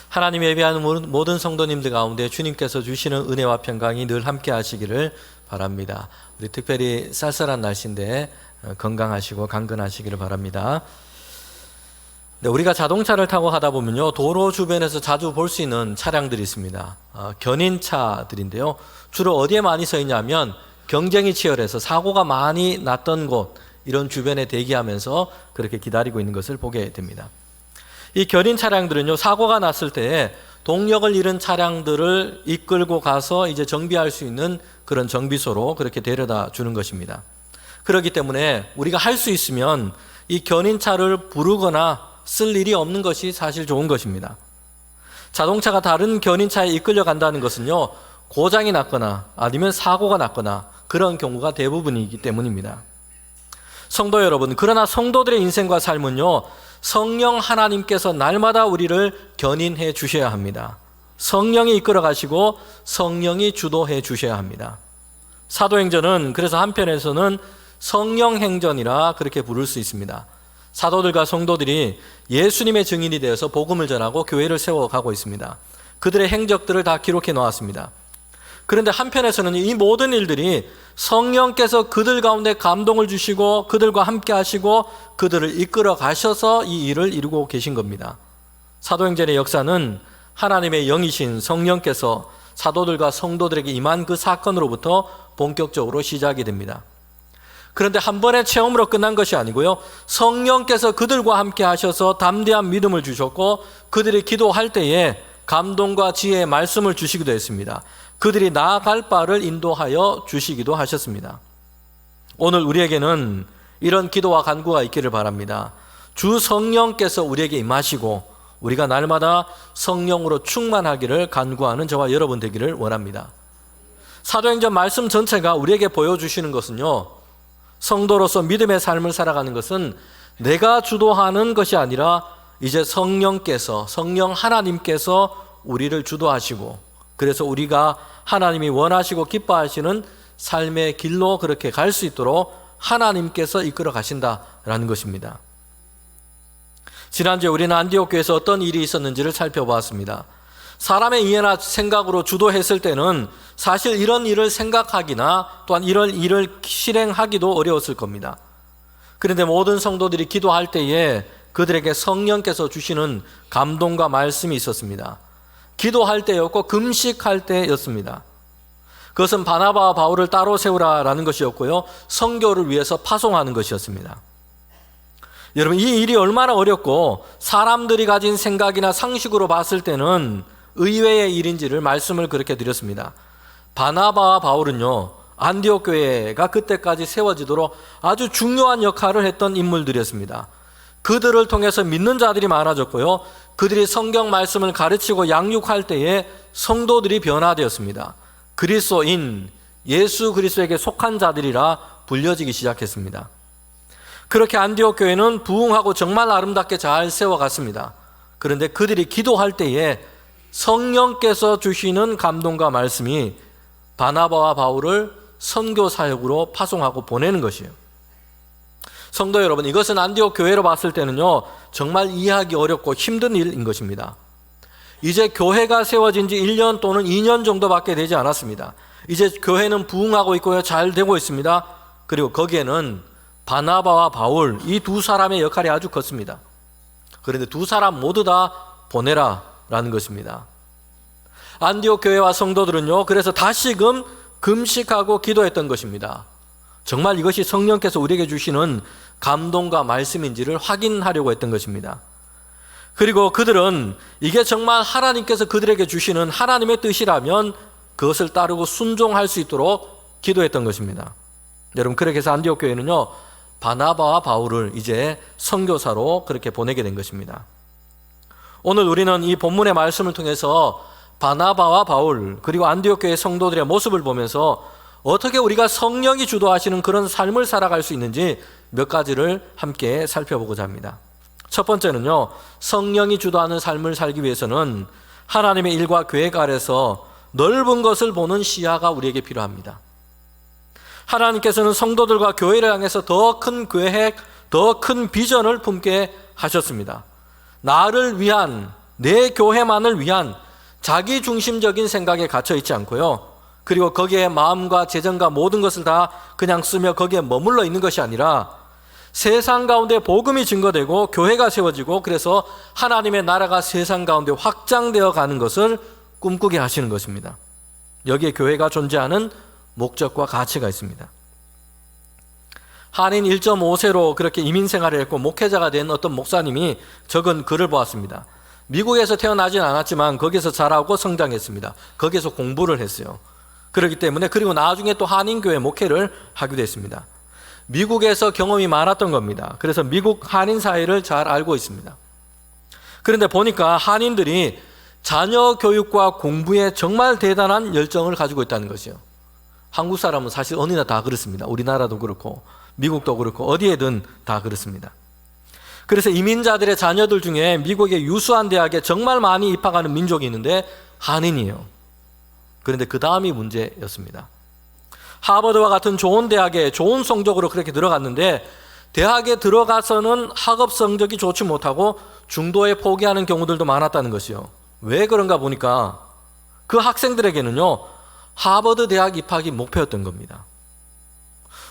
하나님 예배하는 모든 성도님들 가운데 주님께서 주시는 은혜와 평강이 늘 함께 하시기를 바랍니다. 우리 특별히 쌀쌀한 날씨인데 건강하시고 강건하시기를 바랍니다. 네, 우리가 자동차를 타고 가다 보면요, 도로 주변에서 자주 볼 수 있는 차량들이 있습니다. 견인차들인데요, 주로 어디에 많이 서 있냐면 경쟁이 치열해서 사고가 많이 났던 곳, 이런 주변에 대기하면서 그렇게 기다리고 있는 것을 보게 됩니다. 이 견인 차량들은요, 사고가 났을 때 동력을 잃은 차량들을 이끌고 가서 이제 정비할 수 있는 그런 정비소로 그렇게 데려다 주는 것입니다. 그렇기 때문에 우리가 할 수 있으면 이 견인차를 부르거나 쓸 일이 없는 것이 사실 좋은 것입니다. 자동차가 다른 견인차에 이끌려 간다는 것은요, 고장이 났거나 아니면 사고가 났거나 그런 경우가 대부분이기 때문입니다. 성도 여러분, 그러나 성도들의 인생과 삶은요, 성령 하나님께서 날마다 우리를 견인해 주셔야 합니다. 성령이 이끌어 가시고 성령이 주도해 주셔야 합니다. 사도행전은 그래서 한편에서는 성령행전이라 그렇게 부를 수 있습니다. 사도들과 성도들이 예수님의 증인이 되어서 복음을 전하고 교회를 세워가고 있습니다. 그들의 행적들을 다 기록해 놓았습니다. 그런데 한편에서는 이 모든 일들이 성령께서 그들 가운데 감동을 주시고 그들과 함께 하시고 그들을 이끌어 가셔서 이 일을 이루고 계신 겁니다. 사도행전의 역사는 하나님의 영이신 성령께서 사도들과 성도들에게 임한 그 사건으로부터 본격적으로 시작이 됩니다. 그런데 한 번의 체험으로 끝난 것이 아니고요, 성령께서 그들과 함께 하셔서 담대한 믿음을 주셨고 그들이 기도할 때에 감동과 지혜의 말씀을 주시기도 했습니다. 그들이 나아갈 바를 인도하여 주시기도 하셨습니다. 오늘 우리에게는 이런 기도와 간구가 있기를 바랍니다. 주 성령께서 우리에게 임하시고 우리가 날마다 성령으로 충만하기를 간구하는 저와 여러분 되기를 원합니다. 사도행전 말씀 전체가 우리에게 보여주시는 것은요, 성도로서 믿음의 삶을 살아가는 것은 내가 주도하는 것이 아니라 이제 성령께서, 성령 하나님께서 우리를 주도하시고 그래서 우리가 하나님이 원하시고 기뻐하시는 삶의 길로 그렇게 갈 수 있도록 하나님께서 이끌어 가신다라는 것입니다. 지난주에 우리는 안디옥 교회에서 어떤 일이 있었는지를 살펴보았습니다. 사람의 이해나 생각으로 주도했을 때는 사실 이런 일을 생각하기나 또한 이런 일을 실행하기도 어려웠을 겁니다. 그런데 모든 성도들이 기도할 때에 그들에게 성령께서 주시는 감동과 말씀이 있었습니다. 기도할 때였고 금식할 때였습니다. 그것은 바나바와 바울을 따로 세우라라는 것이었고요, 선교를 위해서 파송하는 것이었습니다. 여러분, 이 일이 얼마나 어렵고 사람들이 가진 생각이나 상식으로 봤을 때는 의외의 일인지를 말씀을 그렇게 드렸습니다. 바나바와 바울은요, 안디옥 교회가 그때까지 세워지도록 아주 중요한 역할을 했던 인물들이었습니다. 그들을 통해서 믿는 자들이 많아졌고요, 그들이 성경 말씀을 가르치고 양육할 때에 성도들이 변화되었습니다. 그리스도인, 예수 그리스도에게 속한 자들이라 불려지기 시작했습니다. 그렇게 안디옥 교회는 부흥하고 정말 아름답게 잘 세워갔습니다. 그런데 그들이 기도할 때에 성령께서 주시는 감동과 말씀이 바나바와 바울을 선교 사역으로 파송하고 보내는 것이에요. 성도 여러분, 이것은 안디옥 교회로 봤을 때는요, 정말 이해하기 어렵고 힘든 일인 것입니다. 이제 교회가 세워진 지 1년 또는 2년 정도밖에 되지 않았습니다. 이제 교회는 부흥하고 있고요, 잘 되고 있습니다. 그리고 거기에는 바나바와 바울, 이 두 사람의 역할이 아주 컸습니다. 그런데 두 사람 모두 다 보내라 라는 것입니다. 안디옥 교회와 성도들은요, 그래서 다시금 금식하고 기도했던 것입니다. 정말 이것이 성령께서 우리에게 주시는 감동과 말씀인지를 확인하려고 했던 것입니다. 그리고 그들은 이게 정말 하나님께서 그들에게 주시는 하나님의 뜻이라면 그것을 따르고 순종할 수 있도록 기도했던 것입니다. 여러분, 그렇게 해서 안디옥 교회는요, 바나바와 바울을 이제 선교사로 그렇게 보내게 된 것입니다. 오늘 우리는 이 본문의 말씀을 통해서 바나바와 바울 그리고 안디옥 교회 성도들의 모습을 보면서 어떻게 우리가 성령이 주도하시는 그런 삶을 살아갈 수 있는지 몇 가지를 함께 살펴보고자 합니다. 첫 번째는요, 성령이 주도하는 삶을 살기 위해서는 하나님의 일과 계획 아래서 넓은 것을 보는 시야가 우리에게 필요합니다. 하나님께서는 성도들과 교회를 향해서 더 큰 계획, 더 큰 비전을 품게 하셨습니다. 나를 위한 내 교회만을 위한 자기 중심적인 생각에 갇혀 있지 않고요. 그리고 거기에 마음과 재정과 모든 것을 다 그냥 쓰며 거기에 머물러 있는 것이 아니라 세상 가운데 복음이 증거되고 교회가 세워지고 그래서 하나님의 나라가 세상 가운데 확장되어 가는 것을 꿈꾸게 하시는 것입니다. 여기에 교회가 존재하는 목적과 가치가 있습니다. 한인 1.5세로 그렇게 이민 생활을 했고 목회자가 된 어떤 목사님이 적은 글을 보았습니다. 미국에서 태어나진 않았지만 거기서 자라고 성장했습니다. 거기서 공부를 했어요. 그렇기 때문에 그리고 나중에 또 한인교회 목회를 하기도 했습니다. 미국에서 경험이 많았던 겁니다. 그래서 미국 한인 사회를 잘 알고 있습니다. 그런데 보니까 한인들이 자녀 교육과 공부에 정말 대단한 열정을 가지고 있다는 것이요. 한국 사람은 사실 어디나 다 그렇습니다. 우리나라도 그렇고 미국도 그렇고 어디에든 다 그렇습니다. 그래서 이민자들의 자녀들 중에 미국의 유수한 대학에 정말 많이 입학하는 민족이 있는데 한인이에요. 그런데 그 다음이 문제였습니다. 하버드와 같은 좋은 대학에 좋은 성적으로 그렇게 들어갔는데 대학에 들어가서는 학업 성적이 좋지 못하고 중도에 포기하는 경우들도 많았다는 것이요. 왜 그런가 보니까 그 학생들에게는요, 하버드 대학 입학이 목표였던 겁니다.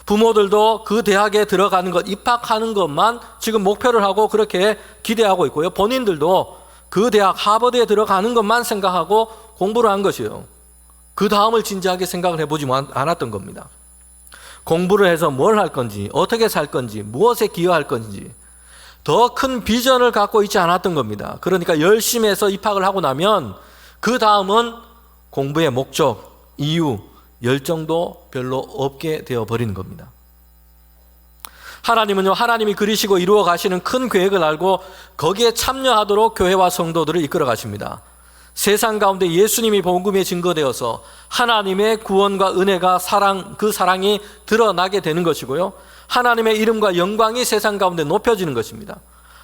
부모들도 그 대학에 들어가는 것, 입학하는 것만 지금 목표를 하고 그렇게 기대하고 있고요. 본인들도 그 대학 하버드에 들어가는 것만 생각하고 공부를 한 것이에요. 그 다음을 진지하게 생각을 해보지 않았던 겁니다. 공부를 해서 뭘 할 건지, 어떻게 살 건지, 무엇에 기여할 건지 더 큰 비전을 갖고 있지 않았던 겁니다. 그러니까 열심히 해서 입학을 하고 나면 그 다음은 공부의 목적, 이유, 열정도 별로 없게 되어버리는 겁니다. 하나님은요, 하나님이 그리시고 이루어 가시는 큰 계획을 알고 거기에 참여하도록 교회와 성도들을 이끌어 가십니다. 세상 가운데 예수님이 복음에 증거되어서 하나님의 구원과 은혜가 그 사랑이 드러나게 되는 것이고요. 하나님의 이름과 영광이 세상 가운데 높여지는 것입니다.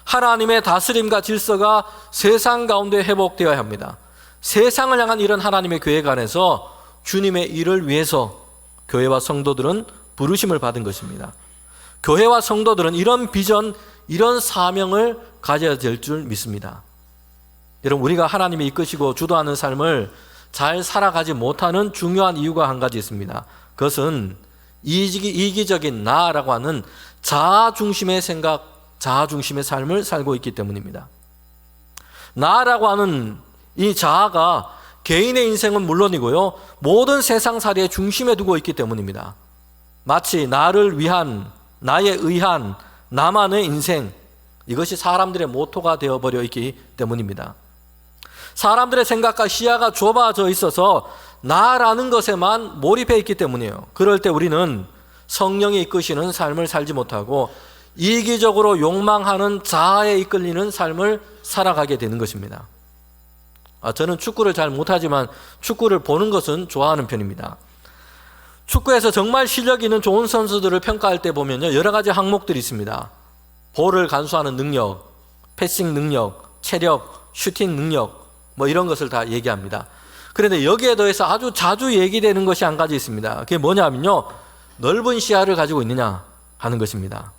하나님의 다스림과 질서가 세상 가운데 회복되어야 합니다. 세상을 향한 이런 하나님의 계획 안에서 주님의 일을 위해서 교회와 성도들은 부르심을 받은 것입니다. 교회와 성도들은 이런 비전, 이런 사명을 가져야 될 줄 믿습니다. 여러분, 우리가 하나님이 이끄시고 주도하는 삶을 잘 살아가지 못하는 중요한 이유가 한 가지 있습니다. 그것은 이기적인 나라고 하는 자아 중심의 생각, 자아 중심의 삶을 살고 있기 때문입니다. 나라고 하는 이 자아가 개인의 인생은 물론이고요, 모든 세상살이의 중심에 두고 있기 때문입니다. 마치 나를 위한, 나에 의한 나만의 인생, 이것이 사람들의 모토가 되어버려 있기 때문입니다. 사람들의 생각과 시야가 좁아져 있어서 나라는 것에만 몰입해 있기 때문이에요. 그럴 때 우리는 성령이 이끄시는 삶을 살지 못하고 이기적으로 욕망하는 자아에 이끌리는 삶을 살아가게 되는 것입니다. 저는 축구를 잘 못하지만 축구를 보는 것은 좋아하는 편입니다. 축구에서 정말 실력 있는 좋은 선수들을 평가할 때 보면요, 여러 가지 항목들이 있습니다. 볼을 간수하는 능력, 패싱 능력, 체력, 슈팅 능력, 이런 것을 다 얘기합니다. 그런데 여기에 더해서 아주 자주 얘기되는 것이 한 가지 있습니다. 그게 뭐냐면요, 넓은 시야를 가지고 있느냐 하는 것입니다.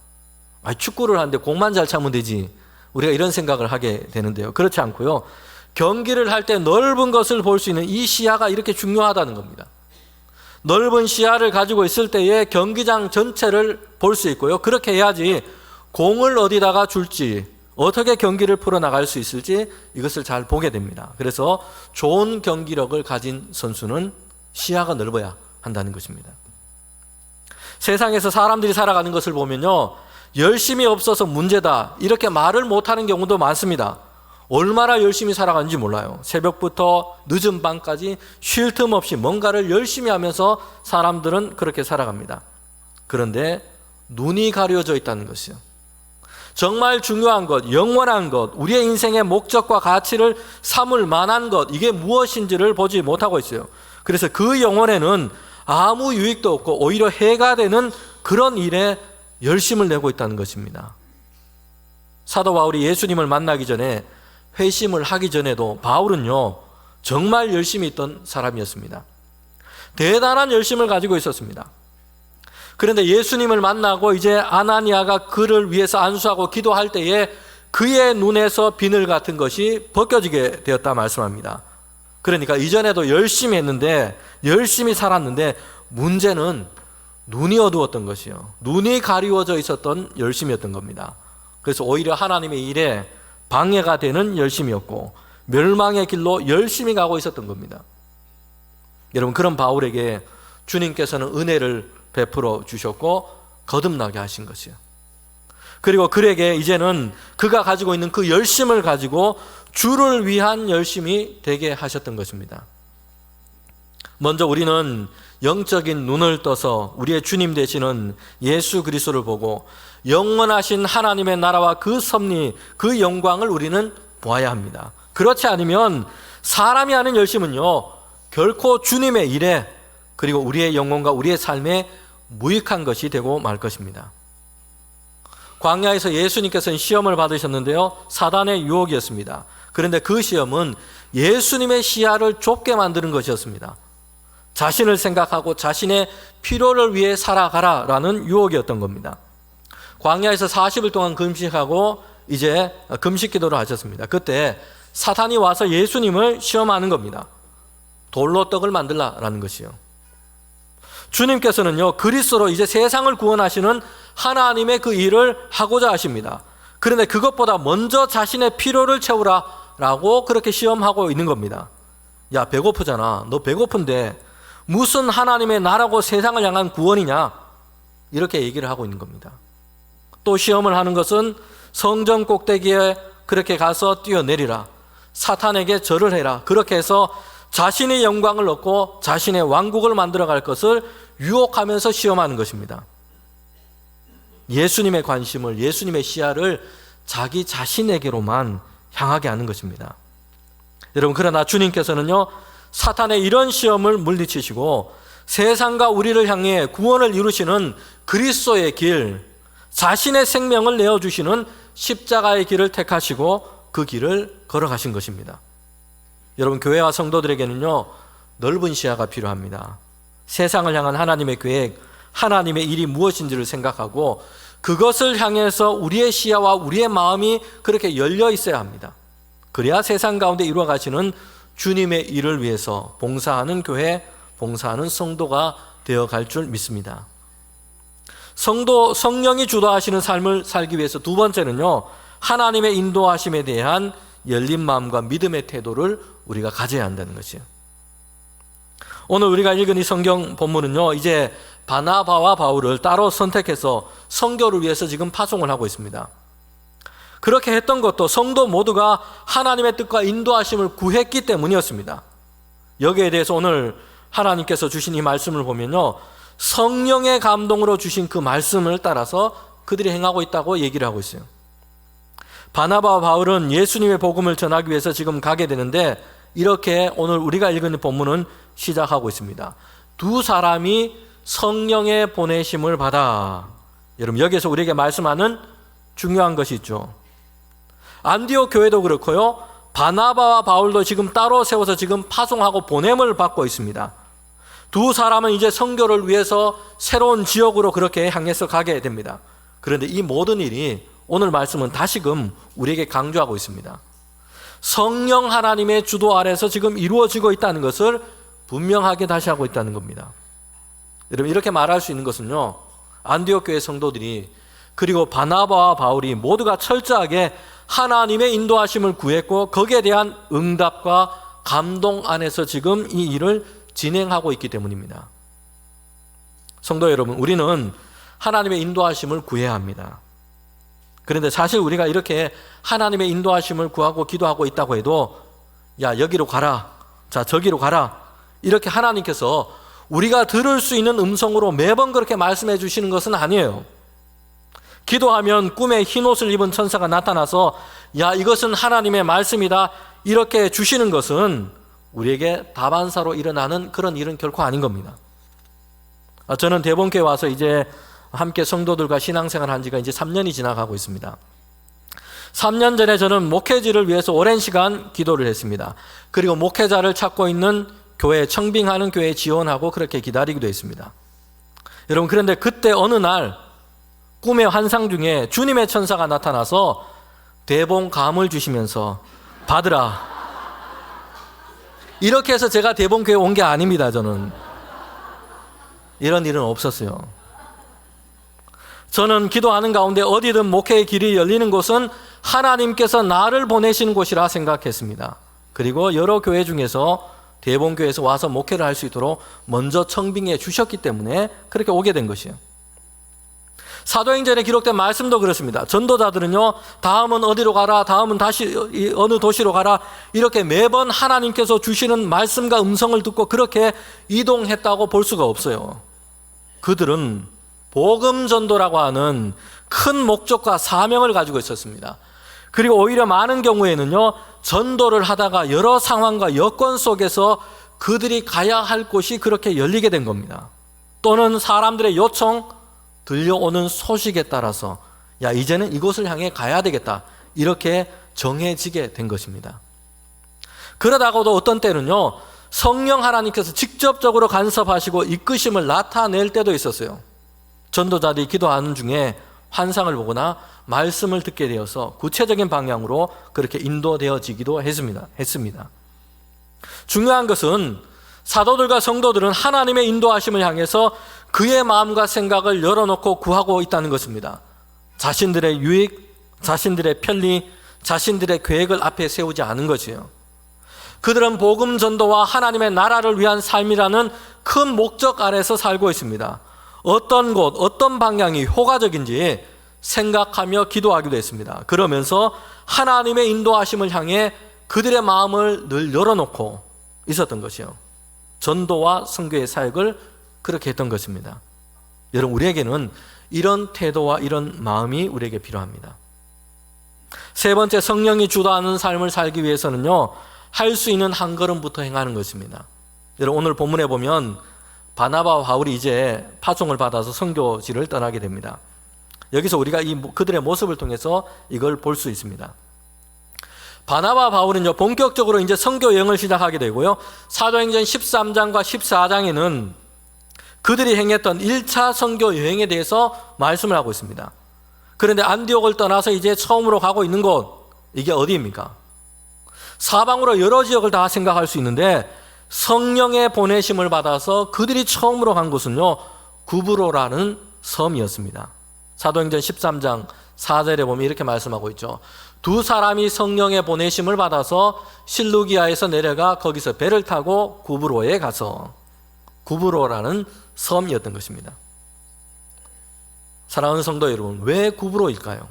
축구를 하는데 공만 잘 차면 되지, 우리가 이런 생각을 하게 되는데요. 그렇지 않고요, 경기를 할 때 넓은 것을 볼 수 있는 이 시야가 이렇게 중요하다는 겁니다. 넓은 시야를 가지고 있을 때에 경기장 전체를 볼 수 있고요, 그렇게 해야지 공을 어디다가 줄지, 어떻게 경기를 풀어나갈 수 있을지 이것을 잘 보게 됩니다. 그래서 좋은 경기력을 가진 선수는 시야가 넓어야 한다는 것입니다. 세상에서 사람들이 살아가는 것을 보면요, 열심이 없어서 문제다 이렇게 말을 못하는 경우도 많습니다. 얼마나 열심히 살아가는지 몰라요. 새벽부터 늦은 밤까지 쉴 틈 없이 뭔가를 열심히 하면서 사람들은 그렇게 살아갑니다. 그런데 눈이 가려져 있다는 것이요, 정말 중요한 것, 영원한 것, 우리의 인생의 목적과 가치를 삼을 만한 것, 이게 무엇인지를 보지 못하고 있어요. 그래서 그 영혼에는 아무 유익도 없고 오히려 해가 되는 그런 일에 열심을 내고 있다는 것입니다. 사도 바울이 예수님을 만나기 전에, 회심을 하기 전에도 바울은요, 정말 열심히 있던 사람이었습니다. 대단한 열심을 가지고 있었습니다. 그런데 예수님을 만나고 이제 아나니아가 그를 위해서 안수하고 기도할 때에 그의 눈에서 비늘 같은 것이 벗겨지게 되었다 말씀합니다. 그러니까 이전에도 열심히 했는데, 열심히 살았는데 문제는 눈이 어두웠던 것이요. 눈이 가리워져 있었던 열심이었던 겁니다. 그래서 오히려 하나님의 일에 방해가 되는 열심이었고 멸망의 길로 열심히 가고 있었던 겁니다. 여러분, 그런 바울에게 주님께서는 은혜를 베풀어 주셨고 거듭나게 하신 것이요. 그리고 그에게 이제는 그가 가지고 있는 그 열심을 가지고 주를 위한 열심이 되게 하셨던 것입니다. 먼저 우리는 영적인 눈을 떠서 우리의 주님 되시는 예수 그리스도를 보고 영원하신 하나님의 나라와 그 섭리, 그 영광을 우리는 보아야 합니다. 그렇지 않으면 사람이 하는 열심은요, 결코 주님의 일에 그리고 우리의 영혼과 우리의 삶에 무익한 것이 되고 말 것입니다. 광야에서 예수님께서는 시험을 받으셨는데요, 사단의 유혹이었습니다. 그런데 그 시험은 예수님의 시야를 좁게 만드는 것이었습니다. 자신을 생각하고 자신의 필요를 위해 살아가라라는 유혹이었던 겁니다. 광야에서 40일 동안 금식하고 이제 금식 기도를 하셨습니다. 그때 사탄이 와서 예수님을 시험하는 겁니다. 돌로 떡을 만들라라는 것이요. 주님께서는요, 그리스도로 이제 세상을 구원하시는 하나님의 그 일을 하고자 하십니다. 그런데 그것보다 먼저 자신의 필요를 채우라라고 그렇게 시험하고 있는 겁니다. 야, 배고프잖아. 너 배고픈데 무슨 하나님의 나라고 세상을 향한 구원이냐? 이렇게 얘기를 하고 있는 겁니다. 또 시험을 하는 것은 성전 꼭대기에 그렇게 가서 뛰어내리라. 사탄에게 절을 해라. 그렇게 해서 자신의 영광을 얻고 자신의 왕국을 만들어갈 것을 유혹하면서 시험하는 것입니다. 예수님의 관심을, 예수님의 시야를 자기 자신에게로만 향하게 하는 것입니다. 여러분, 그러나 주님께서는요, 사탄의 이런 시험을 물리치시고 세상과 우리를 향해 구원을 이루시는 그리스도의 길, 자신의 생명을 내어주시는 십자가의 길을 택하시고 그 길을 걸어가신 것입니다. 여러분, 교회와 성도들에게는요, 넓은 시야가 필요합니다. 세상을 향한 하나님의 계획, 하나님의 일이 무엇인지를 생각하고 그것을 향해서 우리의 시야와 우리의 마음이 그렇게 열려 있어야 합니다. 그래야 세상 가운데 이루어 가시는 주님의 일을 위해서 봉사하는 교회, 봉사하는 성도가 되어갈 줄 믿습니다. 성령이 주도하시는 삶을 살기 위해서 두 번째는요, 하나님의 인도하심에 대한 열린 마음과 믿음의 태도를 우리가 가져야 한다는 것이에요. 오늘 우리가 읽은 이 성경 본문은요, 이제 바나바와 바울을 따로 선택해서 선교를 위해서 지금 파송을 하고 있습니다. 그렇게 했던 것도 성도 모두가 하나님의 뜻과 인도하심을 구했기 때문이었습니다. 여기에 대해서 오늘 하나님께서 주신 이 말씀을 보면요, 성령의 감동으로 주신 그 말씀을 따라서 그들이 행하고 있다고 얘기를 하고 있어요. 바나바와 바울은 예수님의 복음을 전하기 위해서 지금 가게 되는데 이렇게 오늘 우리가 읽은 본문은 시작하고 있습니다. 두 사람이 성령의 보내심을 받아. 여러분, 여기에서 우리에게 말씀하는 중요한 것이 있죠. 안디옥 교회도 그렇고요, 바나바와 바울도 지금 따로 세워서 지금 파송하고 보냄을 받고 있습니다. 두 사람은 이제 선교를 위해서 새로운 지역으로 그렇게 향해서 가게 됩니다. 그런데 이 모든 일이 오늘 말씀은 다시금 우리에게 강조하고 있습니다. 성령 하나님의 주도 아래서 지금 이루어지고 있다는 것을 분명하게 다시 하고 있다는 겁니다. 여러분, 이렇게 말할 수 있는 것은요, 안디옥 교회 성도들이 그리고 바나바와 바울이 모두가 철저하게 하나님의 인도하심을 구했고 거기에 대한 응답과 감동 안에서 지금 이 일을 진행하고 있기 때문입니다. 성도 여러분, 우리는 하나님의 인도하심을 구해야 합니다. 그런데 사실 우리가 이렇게 하나님의 인도하심을 구하고 기도하고 있다고 해도 야, 여기로 가라, 자, 저기로 가라, 이렇게 하나님께서 우리가 들을 수 있는 음성으로 매번 그렇게 말씀해 주시는 것은 아니에요. 기도하면 꿈에 흰옷을 입은 천사가 나타나서 야, 이것은 하나님의 말씀이다, 이렇게 주시는 것은 우리에게 다반사로 일어나는 그런 일은 결코 아닌 겁니다. 저는 대본교회 와서 이제 함께 성도들과 신앙생활 한 지가 이제 3년이 지나가고 있습니다. 3년 전에 저는 목회지를 위해서 오랜 시간 기도를 했습니다. 그리고 목회자를 찾고 있는 교회, 청빙하는 교회에 지원하고 그렇게 기다리기도 했습니다. 여러분, 그런데 그때 어느 날 꿈의 환상 중에 주님의 천사가 나타나서 대본감을 주시면서 받으라. 이렇게 해서 제가 대본교회 온 게 아닙니다. 저는 이런 일은 없었어요. 저는 기도하는 가운데 어디든 목회의 길이 열리는 곳은 하나님께서 나를 보내시는 곳이라 생각했습니다. 그리고 여러 교회 중에서 대본교회에서 와서 목회를 할 수 있도록 먼저 청빙해 주셨기 때문에 그렇게 오게 된 것이에요. 사도행전에 기록된 말씀도 그렇습니다. 전도자들은요, 다음은 어디로 가라, 다음은 다시 어느 도시로 가라, 이렇게 매번 하나님께서 주시는 말씀과 음성을 듣고 그렇게 이동했다고 볼 수가 없어요. 그들은 복음 전도라고 하는 큰 목적과 사명을 가지고 있었습니다. 그리고 오히려 많은 경우에는요, 전도를 하다가 여러 상황과 여건 속에서 그들이 가야 할 곳이 그렇게 열리게 된 겁니다. 또는 사람들의 요청, 들려오는 소식에 따라서 야, 이제는 이곳을 향해 가야 되겠다, 이렇게 정해지게 된 것입니다. 그러다가도 어떤 때는요, 성령 하나님께서 직접적으로 간섭하시고 이끄심을 나타낼 때도 있었어요. 전도자들이 기도하는 중에 환상을 보거나 말씀을 듣게 되어서 구체적인 방향으로 그렇게 인도되어지기도 했습니다. 중요한 것은 사도들과 성도들은 하나님의 인도하심을 향해서 그의 마음과 생각을 열어놓고 구하고 있다는 것입니다. 자신들의 유익, 자신들의 편리, 자신들의 계획을 앞에 세우지 않은 것이에요. 그들은 복음 전도와 하나님의 나라를 위한 삶이라는 큰 목적 아래서 살고 있습니다. 어떤 곳, 어떤 방향이 효과적인지 생각하며 기도하기도 했습니다. 그러면서 하나님의 인도하심을 향해 그들의 마음을 늘 열어놓고 있었던 것이요. 전도와 선교의 사역을 그렇게 했던 것입니다. 여러분, 우리에게는 이런 태도와 이런 마음이 우리에게 필요합니다. 세 번째, 성령이 주도하는 삶을 살기 위해서는요, 할 수 있는 한 걸음부터 행하는 것입니다. 여러분, 오늘 본문에 보면 바나바와 바울이 이제 파송을 받아서 선교지를 떠나게 됩니다. 여기서 우리가 그들의 모습을 통해서 이걸 볼 수 있습니다. 바나바와 바울은요, 본격적으로 이제 선교 여행을 시작하게 되고요, 사도행전 13장과 14장에는 그들이 행했던 1차 선교 여행에 대해서 말씀을 하고 있습니다. 그런데 안디옥을 떠나서 이제 처음으로 가고 있는 곳, 이게 어디입니까? 사방으로 여러 지역을 다 생각할 수 있는데 성령의 보내심을 받아서 그들이 처음으로 간 곳은요, 구브로라는 섬이었습니다. 사도행전 13장 4절에 보면 이렇게 말씀하고 있죠. 두 사람이 성령의 보내심을 받아서 실루기아에서 내려가 거기서 배를 타고 구브로에 가서, 구브로라는 섬이었던 것입니다. 사랑하는 성도 여러분, 왜 구브로일까요?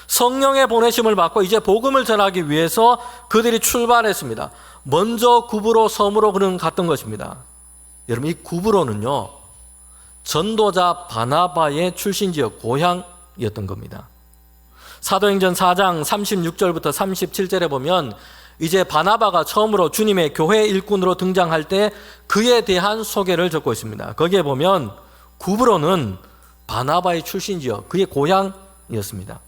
성령의 보내심을 받고 이제 복음을 전하기 위해서 그들이 출발했습니다. 먼저 구브로 섬으로 그는 갔던 것입니다. 여러분, 이 구브로는요, 전도자 바나바의 출신지역, 고향이었던 겁니다. 사도행전 4장 36절부터 37절에 보면 이제 바나바가 처음으로 주님의 교회 일꾼으로 등장할 때 그에 대한 소개를 적고 있습니다. 거기에 보면 구브로는 바나바의 출신지역, 그의 고향이었습니다.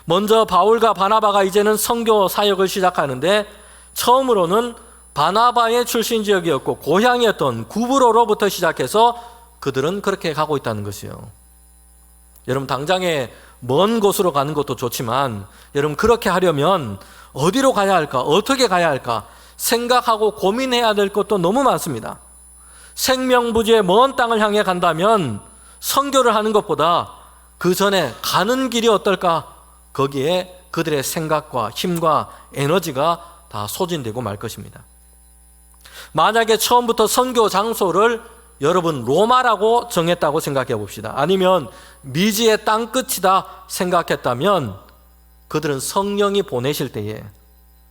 먼저 바울과 바나바가 이제는 선교 사역을 시작하는데 처음으로는 바나바의 출신 지역이었고 고향이었던 구브로로부터 시작해서 그들은 그렇게 가고 있다는 것이에요. 여러분, 당장에 먼 곳으로 가는 것도 좋지만 여러분, 그렇게 하려면 어디로 가야 할까, 어떻게 가야 할까 생각하고 고민해야 될 것도 너무 많습니다. 생명부지의 먼 땅을 향해 간다면 선교를 하는 것보다 그 전에 가는 길이 어떨까, 거기에 그들의 생각과 힘과 에너지가 다 소진되고 말 것입니다. 만약에 처음부터 선교 장소를 여러분 로마라고 정했다고 생각해 봅시다. 아니면 미지의 땅끝이다 생각했다면 그들은 성령이 보내실 때에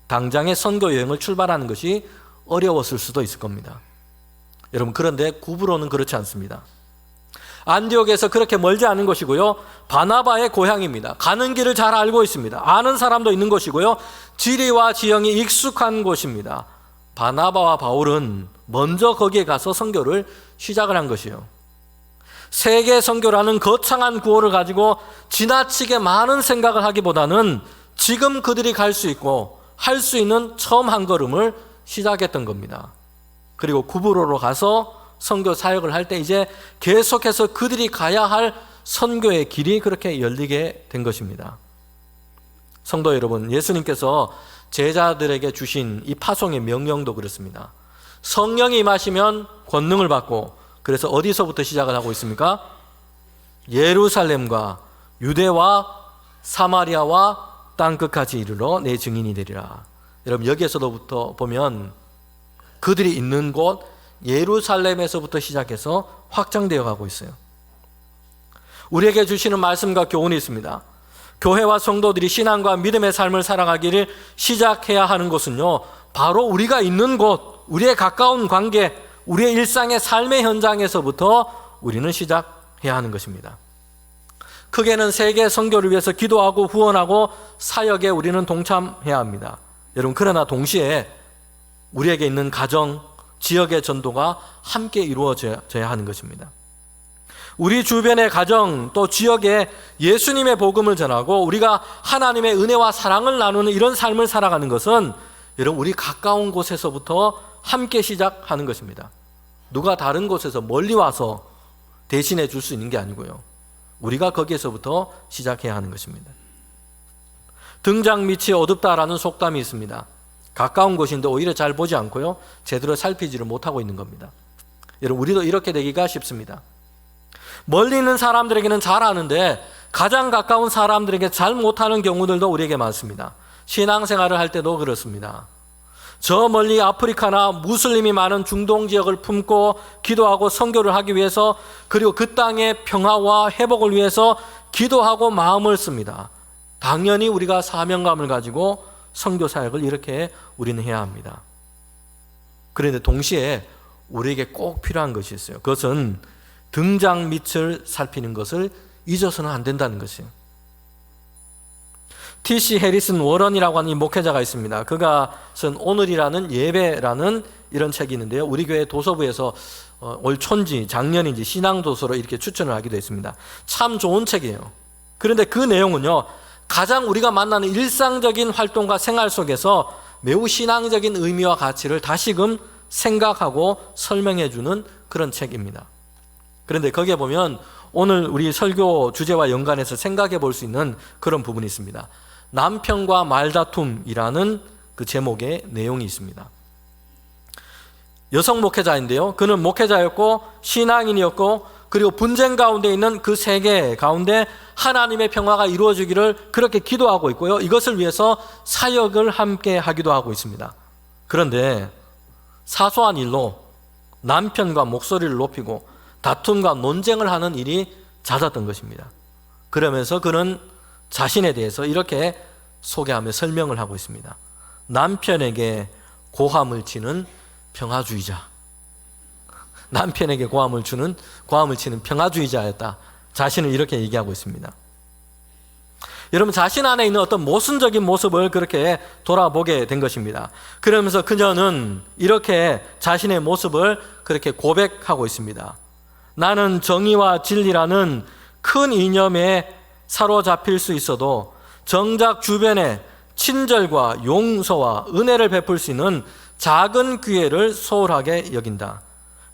당장의 선교 여행을 출발하는 것이 어려웠을 수도 있을 겁니다. 여러분, 그런데 구브로는 그렇지 않습니다. 안디옥에서 그렇게 멀지 않은 것이고요, 바나바의 고향입니다. 가는 길을 잘 알고 있습니다. 아는 사람도 있는 곳이고요, 지리와 지형이 익숙한 곳입니다. 바나바와 바울은 먼저 거기에 가서 선교를 시작을 한 것이에요. 세계 선교라는 거창한 구호를 가지고 지나치게 많은 생각을 하기보다는 지금 그들이 갈 수 있고 할 수 있는 처음 한 걸음을 시작했던 겁니다. 그리고 구브로로 가서 선교 사역을 할 때 이제 계속해서 그들이 가야 할 선교의 길이 그렇게 열리게 된 것입니다. 성도 여러분, 예수님께서 제자들에게 주신 이 파송의 명령도 그렇습니다. 성령이 임하시면 권능을 받고, 그래서 어디서부터 시작을 하고 있습니까? 예루살렘과 유대와 사마리아와 땅끝까지 이르러 내 증인이 되리라. 여러분, 여기에서부터 보면 그들이 있는 곳 예루살렘에서부터 시작해서 확장되어 가고 있어요. 우리에게 주시는 말씀과 교훈이 있습니다. 교회와 성도들이 신앙과 믿음의 삶을 살아가기를 시작해야 하는 것은요, 바로 우리가 있는 곳, 우리의 가까운 관계, 우리의 일상의 삶의 현장에서부터 우리는 시작해야 하는 것입니다. 크게는 세계 선교를 위해서 기도하고 후원하고 사역에 우리는 동참해야 합니다. 여러분, 그러나 동시에 우리에게 있는 가정, 지역의 전도가 함께 이루어져야 하는 것입니다. 우리 주변의 가정 또 지역에 예수님의 복음을 전하고 우리가 하나님의 은혜와 사랑을 나누는 이런 삶을 살아가는 것은 여러분, 우리 가까운 곳에서부터 함께 시작하는 것입니다. 누가 다른 곳에서 멀리 와서 대신해 줄 수 있는 게 아니고요, 우리가 거기에서부터 시작해야 하는 것입니다. 등잔 밑이 어둡다라는 속담이 있습니다. 가까운 곳인데 오히려 잘 보지 않고요, 제대로 살피지를 못하고 있는 겁니다. 여러분, 우리도 이렇게 되기가 쉽습니다. 멀리 있는 사람들에게는 잘 아는데 가장 가까운 사람들에게 잘 못하는 경우들도 우리에게 많습니다. 신앙생활을 할 때도 그렇습니다. 저 멀리 아프리카나 무슬림이 많은 중동 지역을 품고 기도하고 선교를 하기 위해서, 그리고 그 땅의 평화와 회복을 위해서 기도하고 마음을 씁니다. 당연히 우리가 사명감을 가지고 선교 사역을 이렇게 우리는 해야 합니다. 그런데 동시에 우리에게 꼭 필요한 것이 있어요. 그것은 등잔 밑을 살피는 것을 잊어서는 안 된다는 것이에요. T.C. 해리슨 워런이라고 하는 이 목회자가 있습니다. 그가 쓴 오늘이라는 예배라는 이런 책이 있는데요, 우리 교회 도서부에서 올 촌지 작년인지 신앙도서로 이렇게 추천을 하기도 했습니다. 참 좋은 책이에요. 그런데 그 내용은요, 가장 우리가 만나는 일상적인 활동과 생활 속에서 매우 신앙적인 의미와 가치를 다시금 생각하고 설명해 주는 그런 책입니다. 그런데 거기에 보면 오늘 우리 설교 주제와 연관해서 생각해 볼 수 있는 그런 부분이 있습니다. 남편과 말다툼이라는 그 제목의 내용이 있습니다. 여성 목회자인데요, 그는 목회자였고 신앙인이었고, 그리고 분쟁 가운데 있는 그 세계 가운데 하나님의 평화가 이루어지기를 그렇게 기도하고 있고요, 이것을 위해서 사역을 함께 하기도 하고 있습니다. 그런데 사소한 일로 남편과 목소리를 높이고 다툼과 논쟁을 하는 일이 잦았던 것입니다. 그러면서 그는 자신에 대해서 이렇게 소개하며 설명을 하고 있습니다. 남편에게 고함을 치는 평화주의자, 남편에게 고함을 치는 평화주의자였다. 자신을 이렇게 얘기하고 있습니다. 여러분, 자신 안에 있는 어떤 모순적인 모습을 그렇게 돌아보게 된 것입니다. 그러면서 그녀는 이렇게 자신의 모습을 그렇게 고백하고 있습니다. 나는 정의와 진리라는 큰 이념에 사로잡힐 수 있어도 정작 주변에 친절과 용서와 은혜를 베풀 수 있는 작은 기회를 소홀하게 여긴다.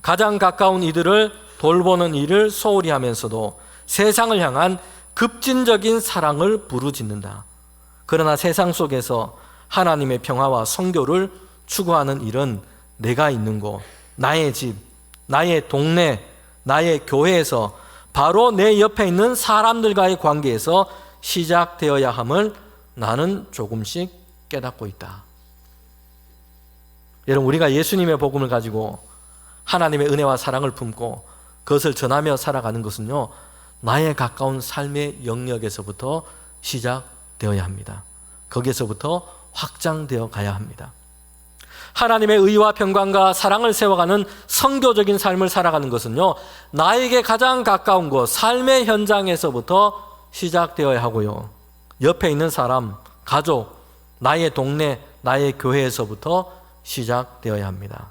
가장 가까운 이들을 돌보는 일을 소홀히 하면서도 세상을 향한 급진적인 사랑을 부르짖는다. 그러나 세상 속에서 하나님의 평화와 선교를 추구하는 일은 내가 있는 곳, 나의 집, 나의 동네, 나의 교회에서 바로 내 옆에 있는 사람들과의 관계에서 시작되어야 함을 나는 조금씩 깨닫고 있다. 여러분, 우리가 예수님의 복음을 가지고 하나님의 은혜와 사랑을 품고 그것을 전하며 살아가는 것은요, 나의 가까운 삶의 영역에서부터 시작되어야 합니다. 거기에서부터 확장되어 가야 합니다. 하나님의 의와 평강과 사랑을 세워가는 선교적인 삶을 살아가는 것은요, 나에게 가장 가까운 곳, 삶의 현장에서부터 시작되어야 하고요, 옆에 있는 사람, 가족, 나의 동네, 나의 교회에서부터 시작되어야 합니다.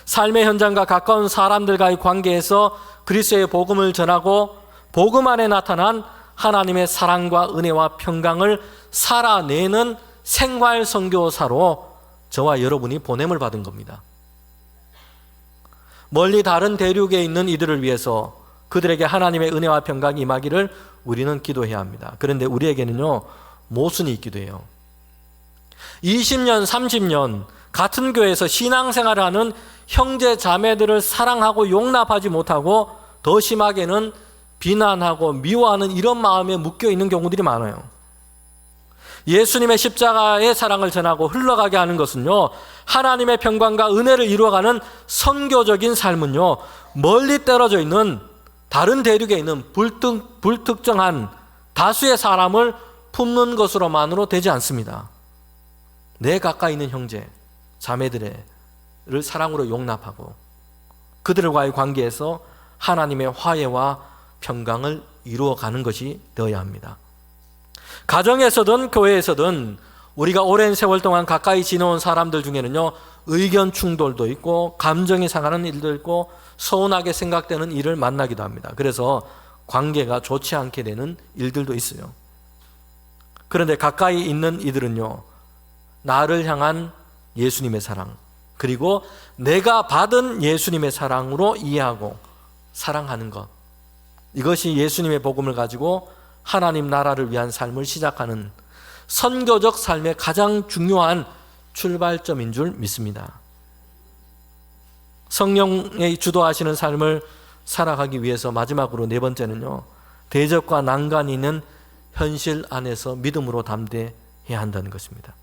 삶의 현장과 가까운 사람들과의 관계에서 그리스도의 복음을 전하고 복음 안에 나타난 하나님의 사랑과 은혜와 평강을 살아내는 생활 선교사로 저와 여러분이 보냄을 받은 겁니다. 멀리 다른 대륙에 있는 이들을 위해서 그들에게 하나님의 은혜와 평강이 임하기를 우리는 기도해야 합니다. 그런데 우리에게는요, 모순이 있기도 해요. 20년, 30년 같은 교회에서 신앙생활을 하는 형제 자매들을 사랑하고 용납하지 못하고 더 심하게는 비난하고 미워하는 이런 마음에 묶여 있는 경우들이 많아요. 예수님의 십자가의 사랑을 전하고 흘러가게 하는 것은요, 하나님의 평강과 은혜를 이루어가는 선교적인 삶은요, 멀리 떨어져 있는 다른 대륙에 있는 불특정한 다수의 사람을 품는 것으로만으로 되지 않습니다. 내 가까이 있는 형제, 자매들을 사랑으로 용납하고 그들과의 관계에서 하나님의 화해와 평강을 이루어가는 것이 되어야 합니다. 가정에서든 교회에서든 우리가 오랜 세월 동안 가까이 지내온 사람들 중에는요, 의견 충돌도 있고 감정이 상하는 일도 있고 서운하게 생각되는 일을 만나기도 합니다. 그래서 관계가 좋지 않게 되는 일들도 있어요. 그런데 가까이 있는 이들은요, 나를 향한 예수님의 사랑, 그리고 내가 받은 예수님의 사랑으로 이해하고 사랑하는 것, 이것이 예수님의 복음을 가지고 하나님 나라를 위한 삶을 시작하는 선교적 삶의 가장 중요한 출발점인 줄 믿습니다. 성령의 주도하시는 삶을 살아가기 위해서 마지막으로 네 번째는요, 대적과 난간이 있는 현실 안에서 믿음으로 담대해야 한다는 것입니다.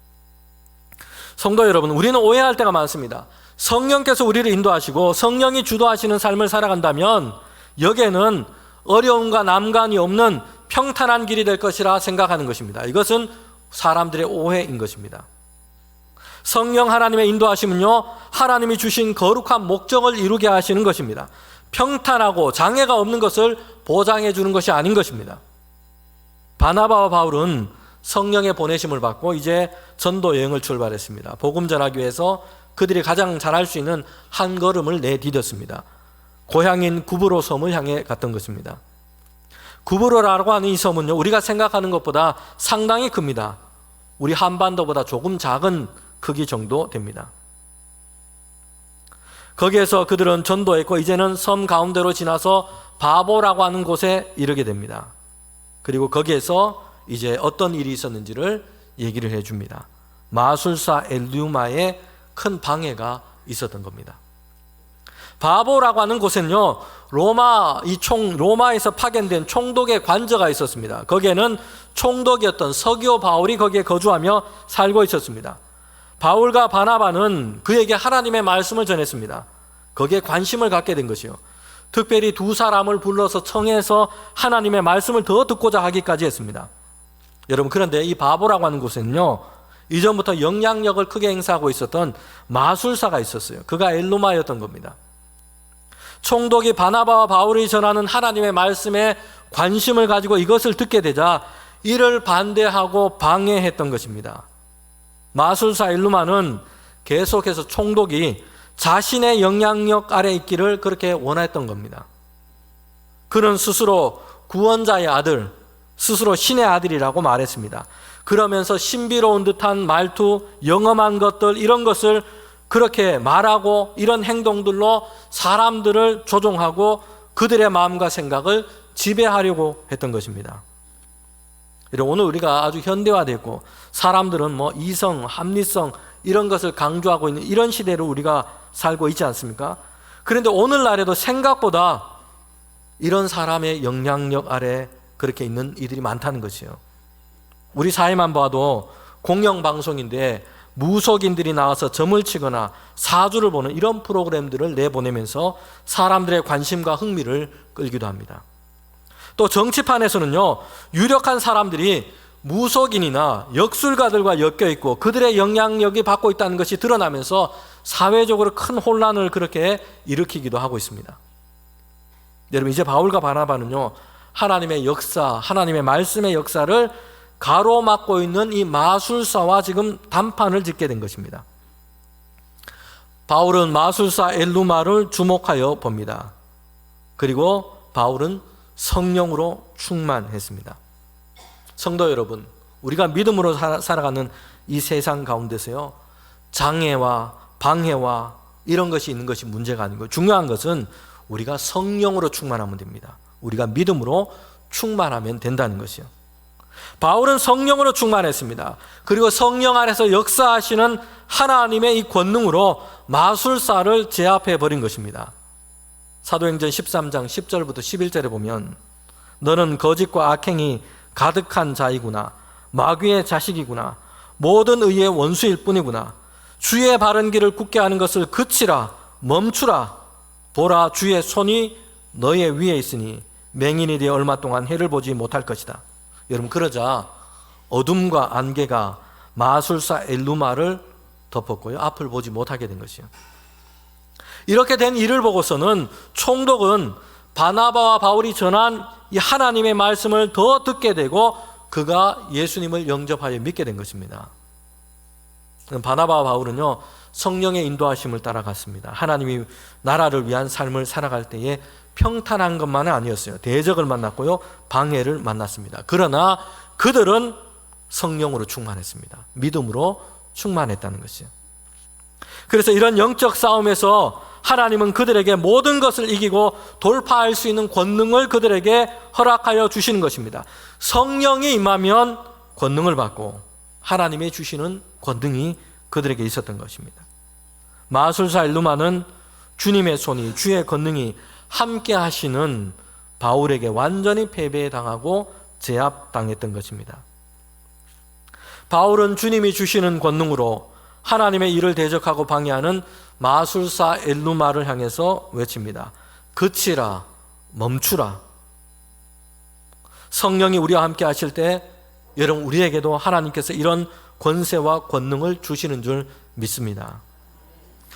성도 여러분, 우리는 오해할 때가 많습니다. 성령께서 우리를 인도하시고 성령이 주도하시는 삶을 살아간다면 여기에는 어려움과 난간이 없는 평탄한 길이 될 것이라 생각하는 것입니다. 이것은 사람들의 오해인 것입니다. 성령 하나님의 인도하심은요, 하나님이 주신 거룩한 목적을 이루게 하시는 것입니다. 평탄하고 장애가 없는 것을 보장해 주는 것이 아닌 것입니다. 바나바와 바울은 성령의 보내심을 받고 이제 전도 여행을 출발했습니다. 복음 전하기 위해서 그들이 가장 잘할 수 있는 한 걸음을 내디뎠습니다. 고향인 구브로 섬을 향해 갔던 것입니다. 구브로라고 하는 이 섬은요, 우리가 생각하는 것보다 상당히 큽니다. 우리 한반도보다 조금 작은 크기 정도 됩니다. 거기에서 그들은 전도했고 이제는 섬 가운데로 지나서 바보라고 하는 곳에 이르게 됩니다. 그리고 거기에서 이제 어떤 일이 있었는지를 얘기를 해줍니다. 마술사 엘류마의 큰 방해가 있었던 겁니다. 바보라고 하는 곳은요, 로마에서 파견된 총독의 관저가 있었습니다. 거기에는 총독이었던 서기오 바울이 거기에 거주하며 살고 있었습니다. 바울과 바나바는 그에게 하나님의 말씀을 전했습니다. 거기에 관심을 갖게 된 것이요, 특별히 두 사람을 불러서 청해서 하나님의 말씀을 더 듣고자 하기까지 했습니다. 여러분, 그런데 이 바보라고 하는 곳에는요, 이전부터 영향력을 크게 행사하고 있었던 마술사가 있었어요. 그가 엘루마였던 겁니다. 총독이 바나바와 바울이 전하는 하나님의 말씀에 관심을 가지고 이것을 듣게 되자 이를 반대하고 방해했던 것입니다. 마술사 엘루마는 계속해서 총독이 자신의 영향력 아래 있기를 그렇게 원했던 겁니다. 그는 스스로 구원자의 아들, 스스로 신의 아들이라고 말했습니다. 그러면서 신비로운 듯한 말투, 영험한 것들, 이런 것을 그렇게 말하고 이런 행동들로 사람들을 조종하고 그들의 마음과 생각을 지배하려고 했던 것입니다. 오늘 우리가 아주 현대화되고 사람들은 이성, 합리성 이런 것을 강조하고 있는 이런 시대로 우리가 살고 있지 않습니까? 그런데 오늘날에도 생각보다 이런 사람의 영향력 아래 그렇게 있는 이들이 많다는 것이에요. 우리 사회만 봐도 공영방송인데 무속인들이 나와서 점을 치거나 사주를 보는 이런 프로그램들을 내보내면서 사람들의 관심과 흥미를 끌기도 합니다. 또 정치판에서는요, 유력한 사람들이 무속인이나 역술가들과 엮여 있고 그들의 영향력이 받고 있다는 것이 드러나면서 사회적으로 큰 혼란을 그렇게 일으키기도 하고 있습니다. 여러분, 이제 바울과 바나바는요, 하나님의 역사, 하나님의 말씀의 역사를 가로막고 있는 이 마술사와 지금 단판을 짓게 된 것입니다. 바울은 마술사 엘루마를 주목하여 봅니다. 그리고 바울은 성령으로 충만했습니다. 성도 여러분, 우리가 믿음으로 살아가는 이 세상 가운데서요, 장애와 방해와 이런 것이 있는 것이 문제가 아니고 중요한 것은 우리가 성령으로 충만하면 됩니다. 우리가 믿음으로 충만하면 된다는 것이요. 바울은 성령으로 충만했습니다. 그리고 성령 안에서 역사하시는 하나님의 이 권능으로 마술사를 제압해 버린 것입니다. 사도행전 13장 10절부터 11절에 보면 너는 거짓과 악행이 가득한 자이구나. 마귀의 자식이구나. 모든 의의 원수일 뿐이구나. 주의 바른 길을 굳게 하는 것을 그치라. 멈추라. 보라, 주의 손이 너의 위에 있으니 맹인이 되어 얼마 동안 해를 보지 못할 것이다. 여러분, 그러자 어둠과 안개가 마술사 엘루마를 덮었고요, 앞을 보지 못하게 된 것이요. 이렇게 된 일을 보고서는 총독은 바나바와 바울이 전한 이 하나님의 말씀을 더 듣게 되고 그가 예수님을 영접하여 믿게 된 것입니다. 바나바와 바울은요, 성령의 인도하심을 따라갔습니다. 하나님이 나라를 위한 삶을 살아갈 때에 평탄한 것만은 아니었어요. 대적을 만났고요, 방해를 만났습니다. 그러나 그들은 성령으로 충만했습니다. 믿음으로 충만했다는 것이요. 그래서 이런 영적 싸움에서 하나님은 그들에게 모든 것을 이기고 돌파할 수 있는 권능을 그들에게 허락하여 주시는 것입니다. 성령이 임하면 권능을 받고 하나님이 주시는 권능이 그들에게 있었던 것입니다. 마술사 엘루마는 주님의 손이, 주의 권능이 함께 하시는 바울에게 완전히 패배당하고 제압당했던 것입니다. 바울은 주님이 주시는 권능으로 하나님의 일을 대적하고 방해하는 마술사 엘루마를 향해서 외칩니다. 그치라, 멈추라. 성령이 우리와 함께 하실 때 여러분, 우리에게도 하나님께서 이런 권세와 권능을 주시는 줄 믿습니다.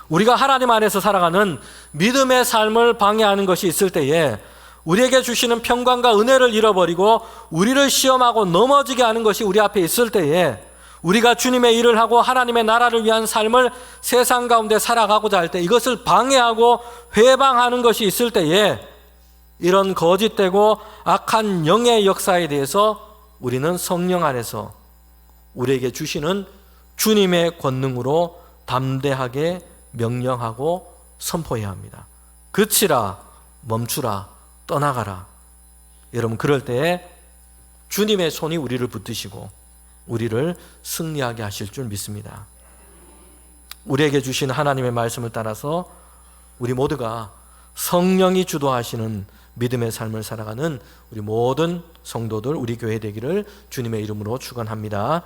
우리가 하나님 안에서 살아가는 믿음의 삶을 방해하는 것이 있을 때에 우리에게 주시는 평강과 은혜를 잃어버리고 우리를 시험하고 넘어지게 하는 것이 우리 앞에 있을 때에 우리가 주님의 일을 하고 하나님의 나라를 위한 삶을 세상 가운데 살아가고자 할 때 이것을 방해하고 회방하는 것이 있을 때에 이런 거짓되고 악한 영의 역사에 대해서 우리는 성령 안에서 우리에게 주시는 주님의 권능으로 담대하게 명령하고 선포해야 합니다. 그치라, 멈추라, 떠나가라. 여러분, 그럴 때에 주님의 손이 우리를 붙드시고 우리를 승리하게 하실 줄 믿습니다. 우리에게 주신 하나님의 말씀을 따라서 우리 모두가 성령이 주도하시는 믿음의 삶을 살아가는 우리 모든 성도들, 우리 교회 되기를 주님의 이름으로 축원합니다.